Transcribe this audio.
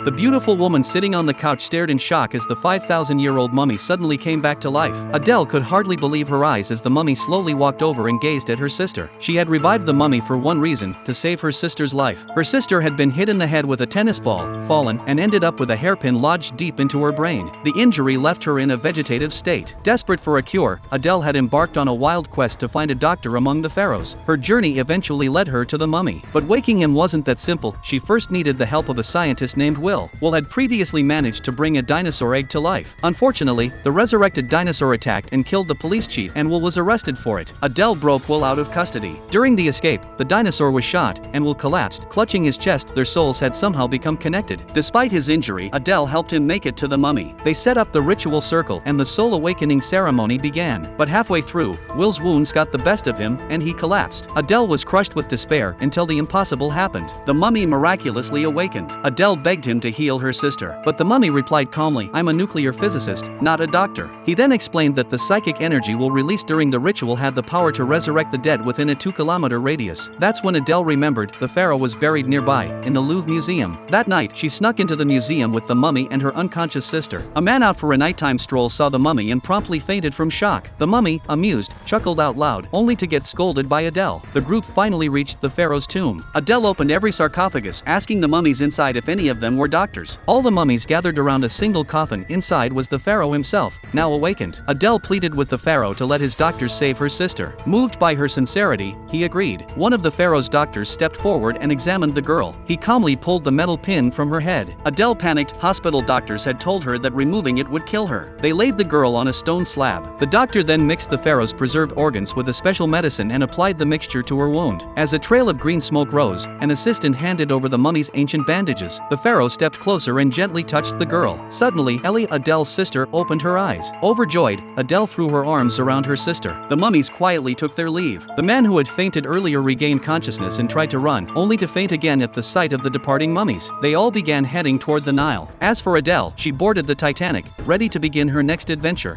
The beautiful woman sitting on the couch stared in shock as the 5,000-year-old mummy suddenly came back to life. Adele could hardly believe her eyes as the mummy slowly walked over and gazed at her sister. She had revived the mummy for one reason: to save her sister's life. Her sister had been hit in the head with a tennis ball, fallen, and ended up with a hairpin lodged deep into her brain. The injury left her in a vegetative state. Desperate for a cure, Adele had embarked on a wild quest to find a doctor among the pharaohs. Her journey eventually led her to the mummy. But waking him wasn't that simple. She first needed the help of a scientist named Will. Will had previously managed to bring a dinosaur egg to life. Unfortunately, the resurrected dinosaur attacked and killed the police chief, and Will was arrested for it. Adele broke Will out of custody. During the escape, the dinosaur was shot, and Will collapsed, clutching his chest. Their souls had somehow become connected. Despite his injury, Adele helped him make it to the mummy. They set up the ritual circle, and the soul awakening ceremony began. But halfway through, Will's wounds got the best of him, and he collapsed. Adele was crushed with despair until the impossible happened. The mummy miraculously awakened. Adele begged him to heal her sister, but the mummy replied calmly, "I'm a nuclear physicist, not a doctor." He then explained that the psychic energy Will released during the ritual had the power to resurrect the dead within a 2-kilometer radius. That's when Adele remembered the pharaoh was buried nearby, in the Louvre Museum. That night, she snuck into the museum with the mummy and her unconscious sister. A man out for a nighttime stroll saw the mummy and promptly fainted from shock. The mummy, amused, chuckled out loud, only to get scolded by Adele. The group finally reached the pharaoh's tomb. Adele opened every sarcophagus, asking the mummies inside if any of them were doctors. All the mummies gathered around a single coffin. Inside was the pharaoh himself, now awakened. Adele pleaded with the pharaoh to let his doctors save her sister. Moved by her sincerity, he agreed. One of the pharaoh's doctors stepped forward and examined the girl. He calmly pulled the metal pin from her head. Adele panicked. Hospital doctors had told her that removing it would kill her. They laid the girl on a stone slab. The doctor then mixed the pharaoh's preserved organs with a special medicine and applied the mixture to her wound. As a trail of green smoke rose, an assistant handed over the mummy's ancient bandages. The pharaoh stepped closer and gently touched the girl. Suddenly, Ellie, Adele's sister, opened her eyes. Overjoyed, Adele threw her arms around her sister. The mummies quietly took their leave. The man who had fainted earlier regained consciousness and tried to run, only to faint again at the sight of the departing mummies. They all began heading toward the Nile. As for Adele, she boarded the Titanic, ready to begin her next adventure.